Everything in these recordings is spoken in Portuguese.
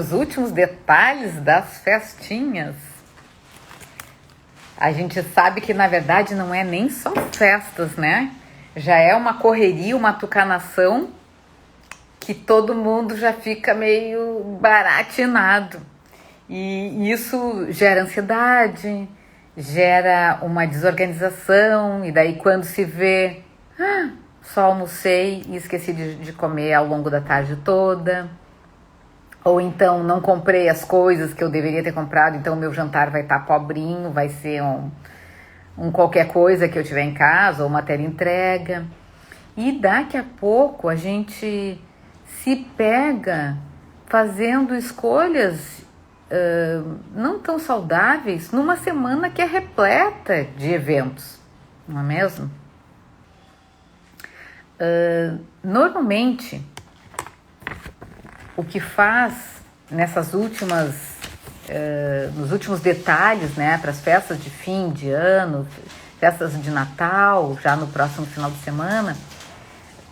Os últimos detalhes das festinhas. A gente sabe que na verdade não é nem só festas, né? Já é uma correria, uma tucanação que todo mundo já fica meio baratinado. E isso gera ansiedade, gera uma desorganização, e daí quando se vê, só almocei e esqueci de comer ao longo da tarde toda. Ou então não comprei as coisas que eu deveria ter comprado, então o meu jantar vai estar pobrinho, vai ser um qualquer coisa que eu tiver em casa, ou uma entrega. E daqui a pouco a gente se pega fazendo escolhas não tão saudáveis numa semana que é repleta de eventos, não é mesmo? Normalmente, o que faz nessas últimas, nos últimos detalhes, né, para as festas de fim de ano, festas de Natal, já no próximo final de semana,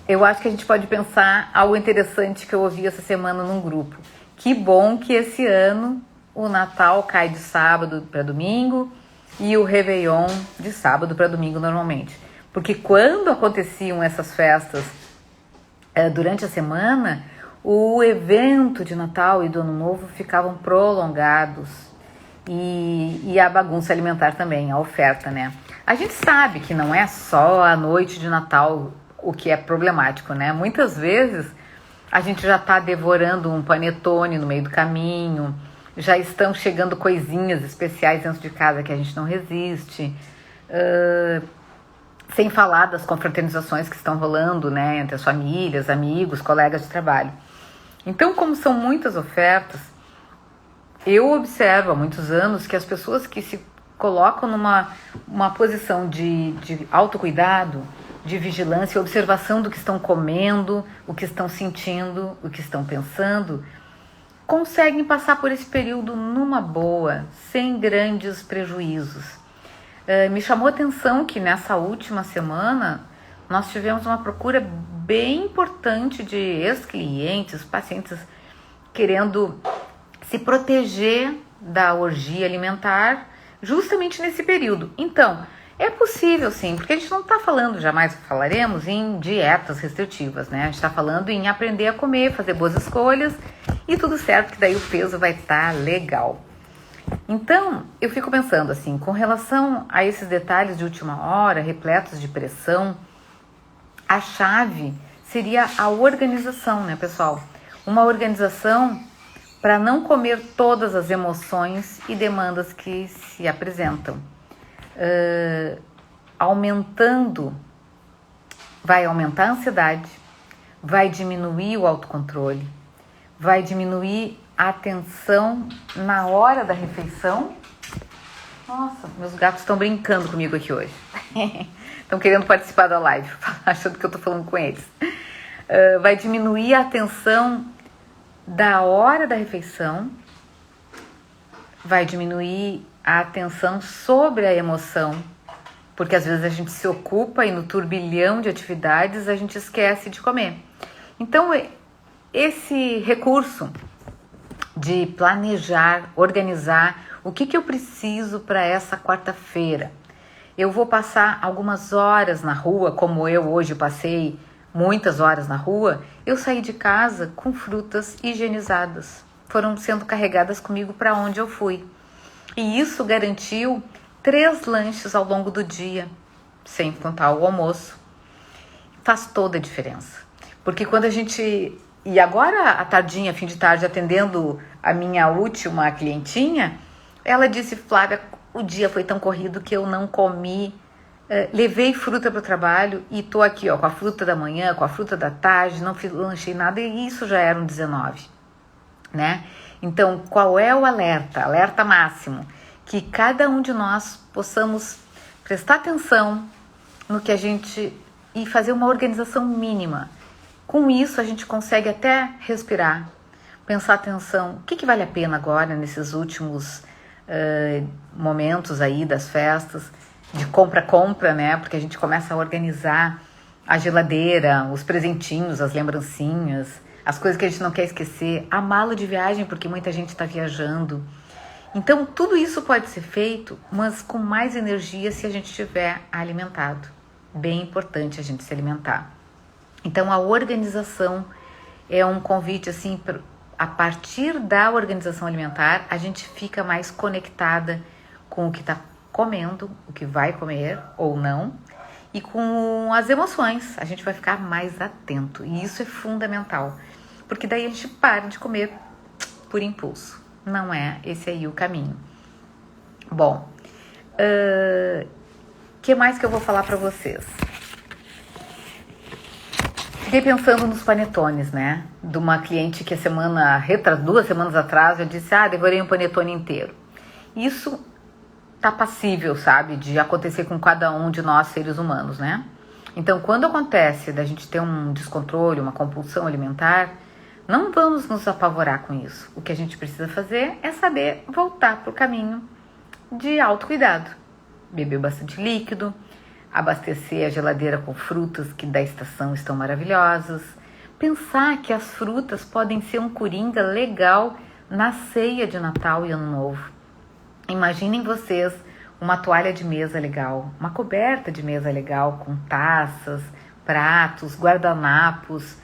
eu acho que a gente pode pensar algo interessante que eu ouvi essa semana num grupo. Que bom que esse ano o Natal cai de sábado para domingo e o Réveillon de sábado para domingo normalmente. Porque quando aconteciam essas festas durante a semana, o evento de Natal e do Ano Novo ficavam prolongados e a bagunça alimentar também, a oferta, né? A gente sabe que não é só a noite de Natal o que é problemático, né? Muitas vezes a gente já está devorando um panetone no meio do caminho, já estão chegando coisinhas especiais dentro de casa que a gente não resiste, sem falar das confraternizações que estão rolando, né, entre as famílias, amigos, colegas de trabalho. Então, como são muitas ofertas, eu observo há muitos anos que as pessoas que se colocam numa posição de autocuidado, de vigilância e observação do que estão comendo, o que estão sentindo, o que estão pensando, conseguem passar por esse período numa boa, sem grandes prejuízos. Me chamou a atenção que nessa última semana nós tivemos uma procura bem importante de ex-clientes, pacientes querendo se proteger da orgia alimentar justamente nesse período. Então, é possível sim, porque a gente não está falando, jamais falaremos em dietas restritivas, né? A gente está falando em aprender a comer, fazer boas escolhas e tudo certo, que daí o peso vai estar legal. Então, eu fico pensando assim, com relação a esses detalhes de última hora, repletos de pressão, a chave seria a organização, né, pessoal? Uma organização para não comer todas as emoções e demandas que se apresentam. Vai aumentar a ansiedade, vai diminuir o autocontrole, vai diminuir a atenção na hora da refeição. Nossa, meus gatos estão brincando comigo aqui hoje. Estão querendo participar da live, achando que eu estou falando com eles. Vai diminuir a atenção da hora da refeição, vai diminuir a atenção sobre a emoção, porque às vezes a gente se ocupa e no turbilhão de atividades a gente esquece de comer. Então, esse recurso de planejar, organizar o que eu preciso para essa quarta-feira. Eu vou passar algumas horas na rua, como eu hoje passei muitas horas na rua. Eu saí de casa com frutas higienizadas. Foram sendo carregadas comigo para onde eu fui. E isso garantiu 3 lanches ao longo do dia, sem contar o almoço. Faz toda a diferença. Porque quando a gente... E agora, à tardinha, fim de tarde, atendendo a minha última clientinha, ela disse: Flávia, o dia foi tão corrido que eu não comi, levei fruta para o trabalho e tô aqui, ó, com a fruta da manhã, com a fruta da tarde, não lanchei nada, e isso já eram 19, né? Então, qual é o alerta? Alerta máximo, que cada um de nós possamos prestar atenção no que a gente... e fazer uma organização mínima. Com isso, a gente consegue até respirar, pensar atenção, o que vale a pena agora nesses últimos momentos aí das festas, de compra, né? Porque a gente começa a organizar a geladeira, os presentinhos, as lembrancinhas, as coisas que a gente não quer esquecer, a mala de viagem, porque muita gente está viajando. Então, tudo isso pode ser feito, mas com mais energia se a gente estiver alimentado. Bem importante a gente se alimentar. Então, a organização é um convite, assim, a partir da organização alimentar, a gente fica mais conectada com o que está comendo, o que vai comer ou não, e com as emoções. A gente vai ficar mais atento, e isso é fundamental, porque daí a gente para de comer por impulso. Não é esse aí o caminho. Bom, que mais que eu vou falar para vocês? Fiquei pensando nos panetones, né? De uma cliente que 2 semanas atrás, eu disse, devorei um panetone inteiro. Isso tá passível, sabe? De acontecer com cada um de nós, seres humanos, né? Então, quando acontece da gente ter um descontrole, uma compulsão alimentar, não vamos nos apavorar com isso. O que a gente precisa fazer é saber voltar para o caminho de autocuidado. Beber bastante líquido, abastecer a geladeira com frutas que da estação estão maravilhosas. Pensar que as frutas podem ser um coringa legal na ceia de Natal e Ano Novo. Imaginem vocês uma toalha de mesa legal, uma coberta de mesa legal com taças, pratos, guardanapos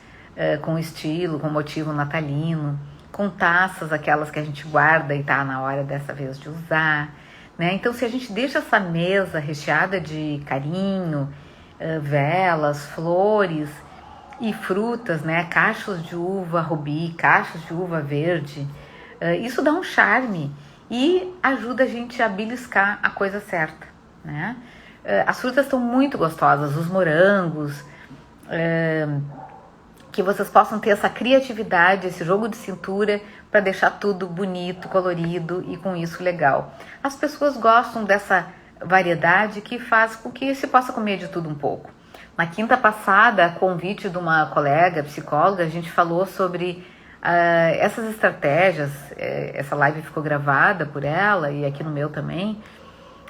com estilo, com motivo natalino, com taças, aquelas que a gente guarda e tá na hora dessa vez de usar, né? Então, se a gente deixa essa mesa recheada de carinho, velas, flores e frutas, né? Cachos de uva rubi, cachos de uva verde, isso dá um charme e ajuda a gente a beliscar a coisa certa, né? As frutas estão muito gostosas, os morangos, que vocês possam ter essa criatividade, esse jogo de cintura para deixar tudo bonito, colorido e com isso legal. As pessoas gostam dessa variedade que faz com que se possa comer de tudo um pouco. Na quinta passada, a convite de uma colega psicóloga, a gente falou sobre essas estratégias. Essa live ficou gravada por ela e aqui no meu também.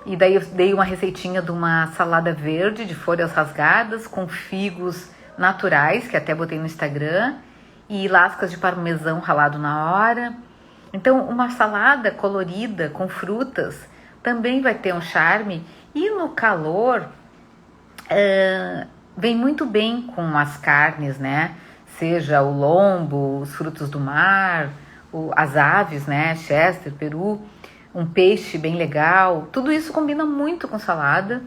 E daí eu dei uma receitinha de uma salada verde de folhas rasgadas com figos naturais, que até botei no Instagram, e lascas de parmesão ralado na hora. Então, uma salada colorida com frutas também vai ter um charme, e no calor vem muito bem com as carnes, né? Seja o lombo, os frutos do mar, as aves, né? Chester, peru, um peixe bem legal. Tudo isso combina muito com salada.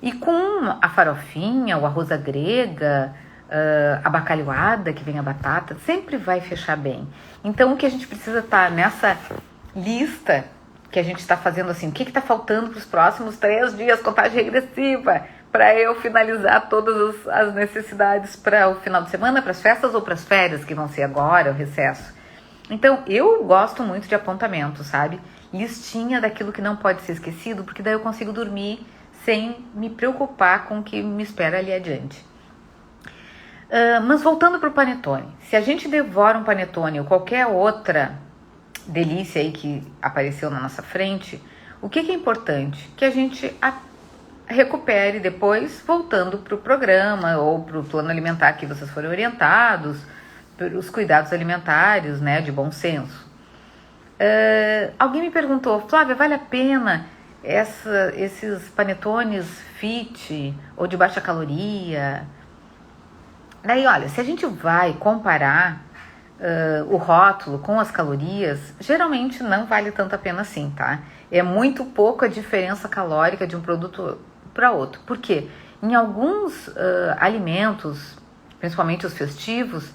E com a farofinha, o arroz à grega, a bacalhoada, que vem a batata, sempre vai fechar bem. Então, o que a gente precisa estar nessa lista que a gente está fazendo assim, o que está faltando para os próximos 3 dias, contagem regressiva, para eu finalizar todas as necessidades para o final de semana, para as festas ou para as férias, que vão ser agora, o recesso. Então, eu gosto muito de apontamento, sabe? Listinha daquilo que não pode ser esquecido, porque daí eu consigo dormir sem me preocupar com o que me espera ali adiante. Mas voltando para o panetone, se a gente devora um panetone ou qualquer outra delícia aí que apareceu na nossa frente, o que é importante? Que a gente recupere depois, voltando para o programa ou para o plano alimentar que vocês forem orientados, os cuidados alimentares, né, de bom senso. Alguém me perguntou, Flávia, vale a pena esses panetones fit ou de baixa caloria? Daí, olha, se a gente vai comparar o rótulo com as calorias, geralmente não vale tanto a pena assim, tá? É muito pouca a diferença calórica de um produto para outro. Por quê? Em alguns alimentos, principalmente os festivos,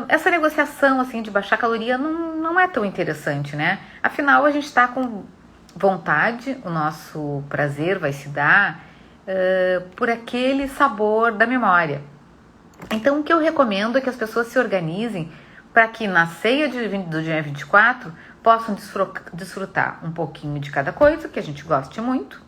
essa negociação assim de baixar caloria não é tão interessante, né? Afinal, a gente está com vontade, o nosso prazer vai se dar por aquele sabor da memória. Então, o que eu recomendo é que as pessoas se organizem para que na ceia do dia 24 possam desfrutar um pouquinho de cada coisa, que a gente goste muito,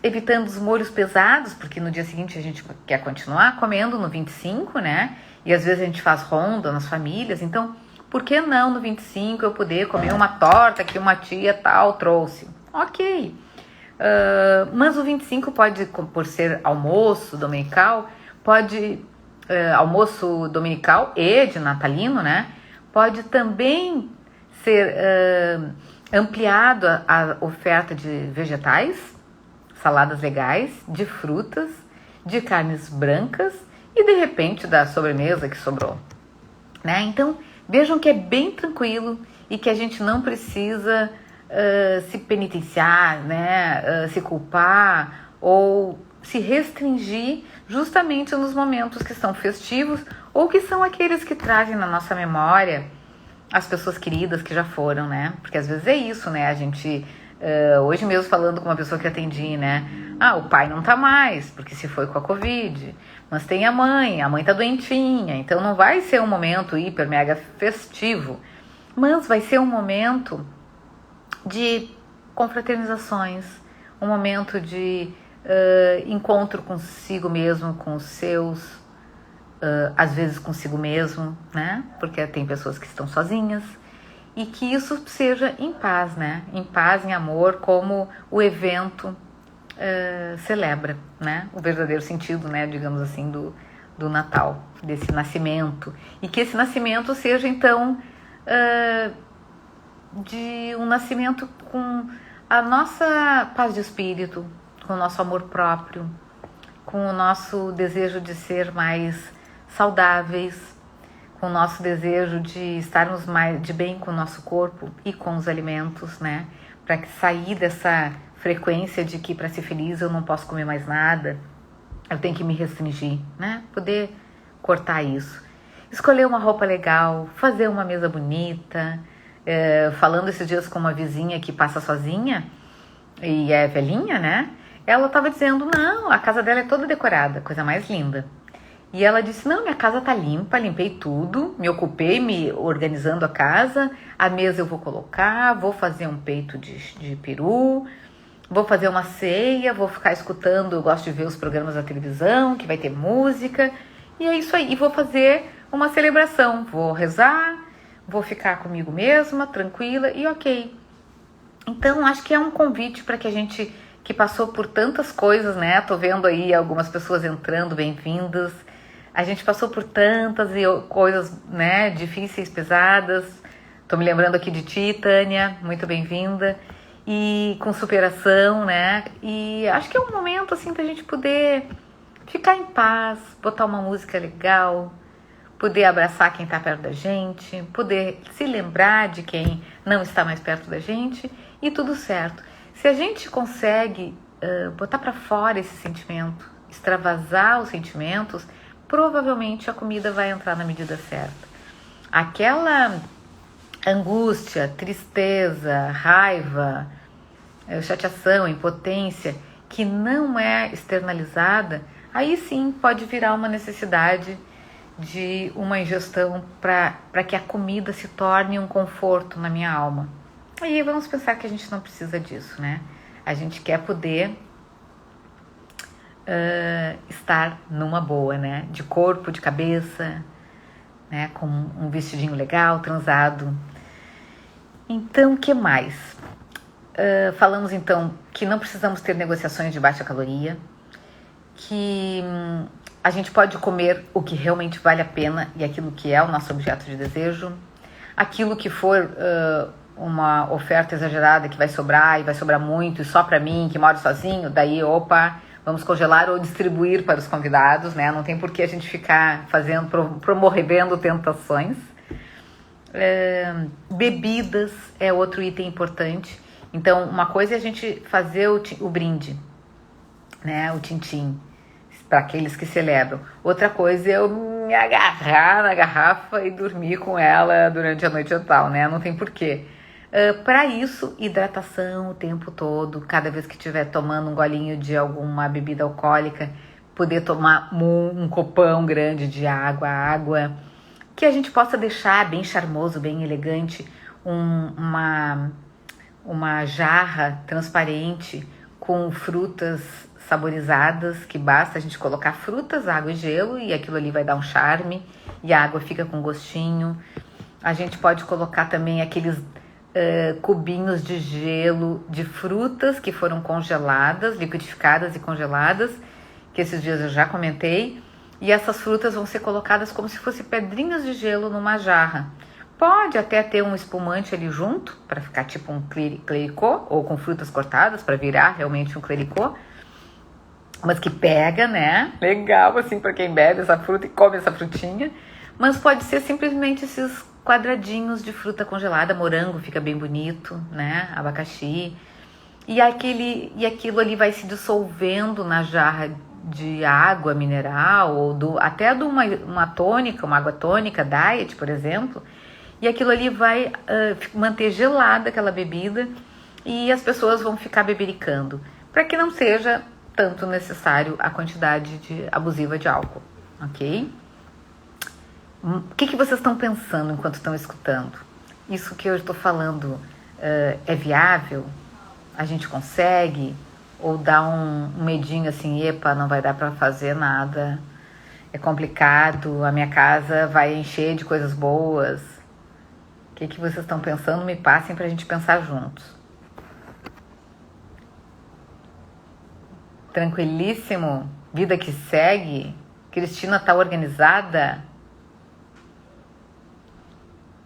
evitando os molhos pesados, porque no dia seguinte a gente quer continuar comendo no 25, né? E às vezes a gente faz ronda nas famílias, então por que não no 25 eu poder comer uma torta que uma tia tal trouxe? Ok. Mas o 25 pode, por ser almoço dominical, pode almoço dominical e de natalino, né? Pode também ser ampliado a oferta de vegetais, saladas legais, de frutas, de carnes brancas e de repente da sobremesa que sobrou, né? Então vejam que é bem tranquilo e que a gente não precisa se penitenciar, né? Se culpar ou se restringir justamente nos momentos que são festivos ou que são aqueles que trazem na nossa memória as pessoas queridas que já foram, né? Porque às vezes é isso, né? A gente, hoje mesmo falando com uma pessoa que atendi, né? O pai não tá mais, porque se foi com a Covid, mas tem a mãe tá doentinha, então não vai ser um momento hiper mega festivo, mas vai ser um momento de confraternizações, um momento de encontro consigo mesmo, com os seus, às vezes consigo mesmo, né? Porque tem pessoas que estão sozinhas e que isso seja em paz, né? Em paz, em amor, como o evento celebra, né? O verdadeiro sentido, né? Digamos assim, do Natal, desse nascimento. E que esse nascimento seja, então, de um nascimento com a nossa paz de espírito, com o nosso amor próprio, com o nosso desejo de ser mais saudáveis, com o nosso desejo de estarmos mais de bem com o nosso corpo e com os alimentos, né? Para sair dessa frequência de que para ser feliz eu não posso comer mais nada, eu tenho que me restringir, né? Poder cortar isso. Escolher uma roupa legal, fazer uma mesa bonita. Falando esses dias com uma vizinha que passa sozinha e é velhinha, né? Ela estava dizendo, não, a casa dela é toda decorada, coisa mais linda. E ela disse, não, minha casa tá limpa, limpei tudo, me ocupei me organizando a casa, a mesa eu vou colocar, vou fazer um peito de peru, vou fazer uma ceia, vou ficar escutando, eu gosto de ver os programas da televisão, que vai ter música, e é isso aí. E vou fazer uma celebração, vou rezar, vou ficar comigo mesma, tranquila e ok. Então, acho que é um convite para que a gente, que passou por tantas coisas, né? Tô vendo aí algumas pessoas entrando, bem-vindas. A gente passou por tantas coisas, né? Difíceis, pesadas. Tô me lembrando aqui de ti, Tânia, muito bem-vinda. E com superação, né? E acho que é um momento, assim, pra gente poder ficar em paz, botar uma música legal, poder abraçar quem está perto da gente, poder se lembrar de quem não está mais perto da gente e tudo certo. Se a gente consegue botar para fora esse sentimento, extravasar os sentimentos, provavelmente a comida vai entrar na medida certa. Aquela angústia, tristeza, raiva, chateação, impotência que não é externalizada, aí sim pode virar uma necessidade de uma ingestão para que a comida se torne um conforto na minha alma. Aí vamos pensar que a gente não precisa disso, né? A gente quer poder estar numa boa, né? De corpo, de cabeça, né? Com um vestidinho legal, transado. Então, o que mais? Falamos então que não precisamos ter negociações de baixa caloria, que a gente pode comer o que realmente vale a pena e aquilo que é o nosso objeto de desejo. Aquilo que for uma oferta exagerada que vai sobrar e vai sobrar muito e só para mim, que moro sozinho, daí, vamos congelar ou distribuir para os convidados, né? Não tem por que a gente ficar promovendo tentações. Bebidas é outro item importante. Então, uma coisa é a gente fazer o brinde, né? O tintim, para aqueles que celebram. Outra coisa é eu me agarrar na garrafa e dormir com ela durante a noite total, né? Não tem porquê. Para isso, hidratação o tempo todo. Cada vez que estiver tomando um golinho de alguma bebida alcoólica, poder tomar um copão grande de água. Que a gente possa deixar bem charmoso, bem elegante, uma jarra transparente com frutas saborizadas, que basta a gente colocar frutas, água e gelo e aquilo ali vai dar um charme e a água fica com gostinho. A gente pode colocar também aqueles cubinhos de gelo de frutas que foram congeladas, liquidificadas e congeladas, que esses dias eu já comentei, e essas frutas vão ser colocadas como se fossem pedrinhas de gelo numa jarra. Pode até ter um espumante ali junto, para ficar tipo um clericô, ou com frutas cortadas, para virar realmente um clericô, mas que pega, né? Legal, assim, para quem bebe essa fruta e come essa frutinha. Mas pode ser simplesmente esses quadradinhos de fruta congelada, morango fica bem bonito, né? Abacaxi. E aquilo ali vai se dissolvendo na jarra de água mineral, ou até de uma tônica, uma água tônica, diet, por exemplo. E aquilo ali vai manter gelada aquela bebida e as pessoas vão ficar bebericando, para que não seja tanto necessário a quantidade abusiva de álcool, ok? O que vocês estão pensando enquanto estão escutando? Isso que eu estou falando é viável? A gente consegue? Ou dá um medinho assim, epa, não vai dar para fazer nada, é complicado, a minha casa vai encher de coisas boas? O que vocês estão pensando? Me passem para a gente pensar juntos. Tranquilíssimo? Vida que segue? Cristina tá organizada?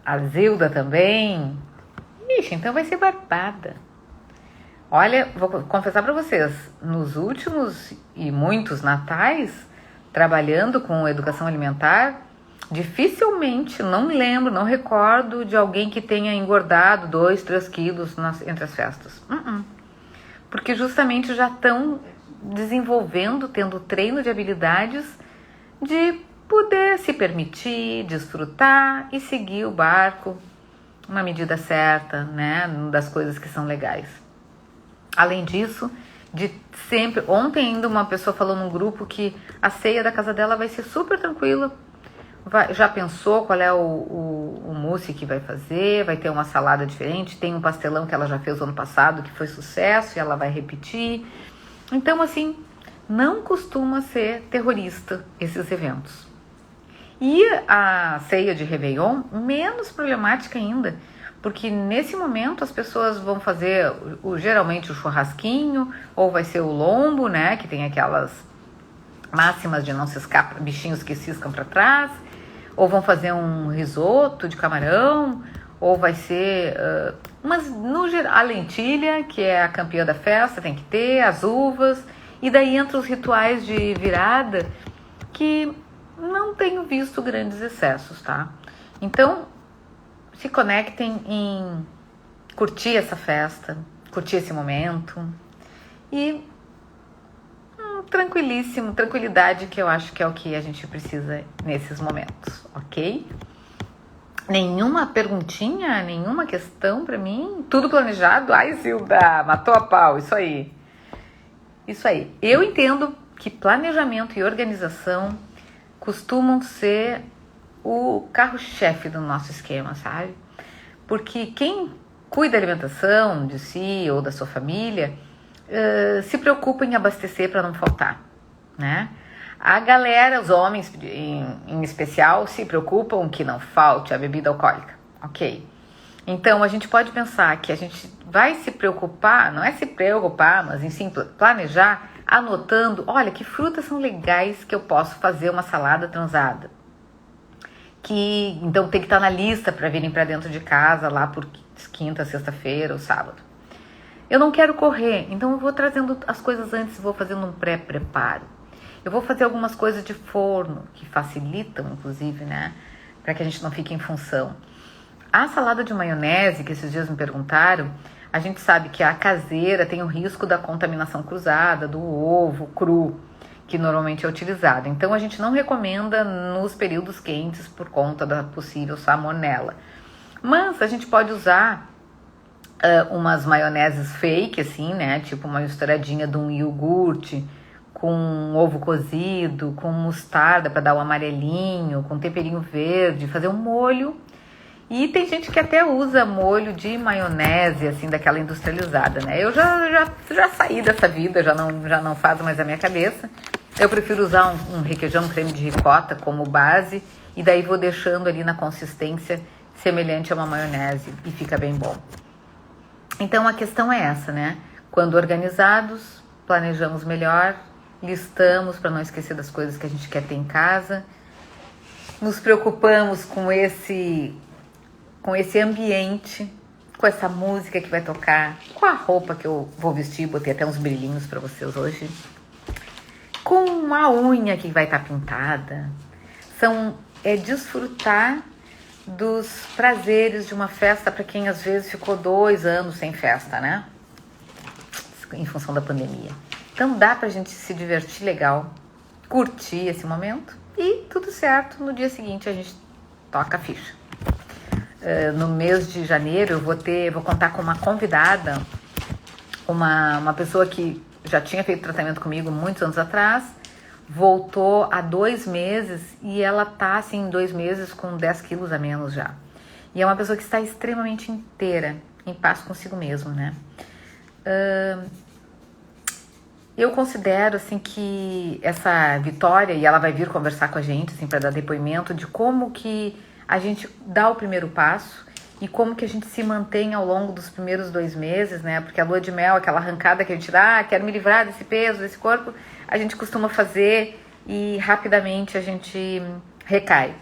A Zilda também? Ixi, então vai ser barbada. Olha, vou confessar para vocês, nos últimos e muitos natais, trabalhando com educação alimentar, dificilmente, não me lembro, não recordo de alguém que tenha engordado 2, 3 quilos entre as festas. Porque justamente já estão desenvolvendo, tendo treino de habilidades de poder se permitir, desfrutar e seguir o barco na medida certa, né, das coisas que são legais. Além disso, ontem ainda uma pessoa falou num grupo que a ceia da casa dela vai ser super tranquila. Já pensou qual é o mousse que vai fazer? Vai ter uma salada diferente, tem um pastelão que ela já fez ano passado que foi sucesso e ela vai repetir. Então, assim, não costuma ser terrorista esses eventos. E a ceia de Réveillon, menos problemática ainda, porque nesse momento as pessoas vão fazer geralmente o churrasquinho, ou vai ser o lombo, né, que tem aquelas máximas de não ciscar, bichinhos que ciscam para trás, ou vão fazer um risoto de camarão, ou vai ser, mas no geral, a lentilha, que é a campeã da festa, tem que ter, as uvas, e daí entra os rituais de virada, que não tenho visto grandes excessos, tá? Então, se conectem em curtir essa festa, curtir esse momento e tranquilidade, que eu acho que é o que a gente precisa nesses momentos, ok? Nenhuma perguntinha, nenhuma questão pra mim? Tudo planejado? Ai, Zilda, matou a pau, isso aí. Isso aí. Eu entendo que planejamento e organização costumam ser o carro-chefe do nosso esquema, sabe? Porque quem cuida da alimentação de si ou da sua família se preocupa em abastecer para não faltar, né? A galera, os homens em especial, se preocupam que não falte a bebida alcoólica, ok? Então a gente pode pensar que a gente vai se preocupar, não é se preocupar, mas em sim planejar, anotando, olha, que frutas são legais que eu posso fazer uma salada transada. Que então tem que estar na lista para virem para dentro de casa lá por quinta, sexta-feira ou sábado. Eu não quero correr, então eu vou trazendo as coisas antes, vou fazendo um pré-preparo. Eu vou fazer algumas coisas de forno, que facilitam, inclusive, né? Para que a gente não fique em função. A salada de maionese, que esses dias me perguntaram, a gente sabe que a caseira tem o risco da contaminação cruzada, do ovo cru, que normalmente é utilizado. Então, a gente não recomenda nos períodos quentes por conta da possível salmonela. Mas a gente pode usar umas maioneses fake, assim, né? Tipo uma misturadinha de um iogurte com um ovo cozido, com mostarda para dar um amarelinho, com temperinho verde, fazer um molho. E tem gente que até usa molho de maionese, assim, daquela industrializada, né? Eu já saí dessa vida, já não faz mais a minha cabeça. Eu prefiro usar um requeijão, um creme de ricota como base, e daí vou deixando ali na consistência semelhante a uma maionese, e fica bem bom. Então a questão é essa, né? Quando organizados, planejamos melhor listamos para não esquecer das coisas que a gente quer ter em casa, nos preocupamos com esse ambiente, com essa música que vai tocar, com a roupa que eu vou vestir, botei até uns brilhinhos para vocês hoje, com a unha que vai estar pintada. É desfrutar dos prazeres de uma festa para quem às vezes ficou 2 anos sem festa, né? Em função da pandemia. Então dá pra gente se divertir legal, curtir esse momento e tudo certo, no dia seguinte a gente toca a ficha. No mês de janeiro eu vou contar com uma convidada, uma pessoa que já tinha feito tratamento comigo muitos anos atrás, voltou há 2 meses e ela tá assim em 2 meses com 10 quilos a menos já. E é uma pessoa que está extremamente inteira, em paz consigo mesma, né? Eu considero assim que essa Vitória, e ela vai vir conversar com a gente assim, para dar depoimento de como que a gente dá o primeiro passo e como que a gente se mantém ao longo dos primeiros 2 meses, né? Porque a lua de mel, aquela arrancada que a gente dá, quero me livrar desse peso, desse corpo, a gente costuma fazer e rapidamente a gente recai.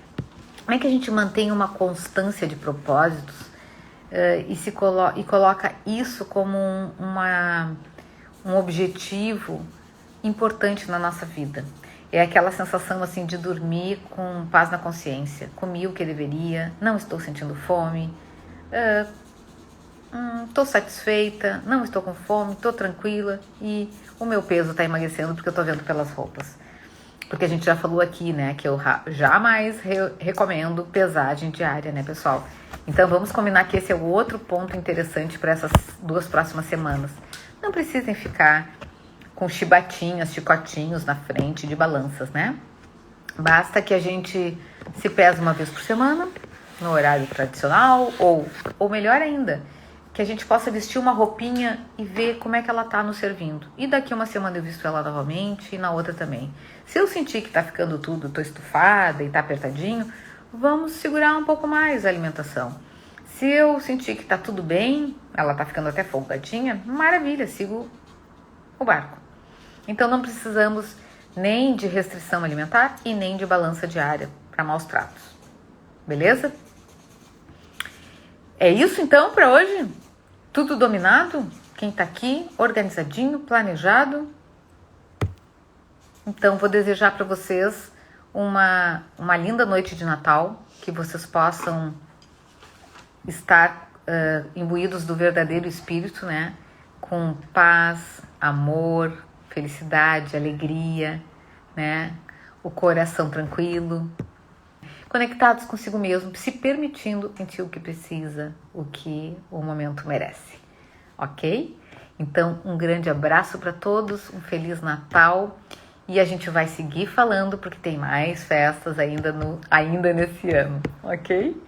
Como é que a gente mantém uma constância de propósitos e coloca isso como um objetivo importante na nossa vida? É aquela sensação assim de dormir com paz na consciência. Comi o que deveria, não estou sentindo fome, estou satisfeita, não estou com fome, estou tranquila e o meu peso está emagrecendo porque eu estou vendo pelas roupas. Porque a gente já falou aqui, né, que eu jamais recomendo pesagem diária, né, pessoal? Então vamos combinar que esse é o outro ponto interessante para essas 2 próximas semanas. Não precisem ficar com chibatinhas, chicotinhos na frente de balanças, né? Basta que a gente se pese 1 vez por semana, no horário tradicional, ou melhor ainda, que a gente possa vestir uma roupinha e ver como é que ela tá nos servindo. E daqui 1 semana eu visto ela novamente e na outra também. Se eu sentir que tá ficando tudo, tô estufada e tá apertadinho, vamos segurar um pouco mais a alimentação. Se eu sentir que tá tudo bem, ela tá ficando até folgadinha, maravilha, sigo o barco. Então não precisamos nem de restrição alimentar e nem de balança diária para maus tratos. Beleza? É isso então para hoje? Tudo dominado? Quem tá aqui, organizadinho, planejado? Então vou desejar para vocês uma linda noite de Natal, que vocês possam estar imbuídos do verdadeiro espírito, né? Com paz, amor, felicidade, alegria, né? O coração tranquilo, conectados consigo mesmo, se permitindo sentir o que precisa, o que o momento merece, ok? Então, um grande abraço para todos, um Feliz Natal e a gente vai seguir falando porque tem mais festas ainda nesse ano, ok?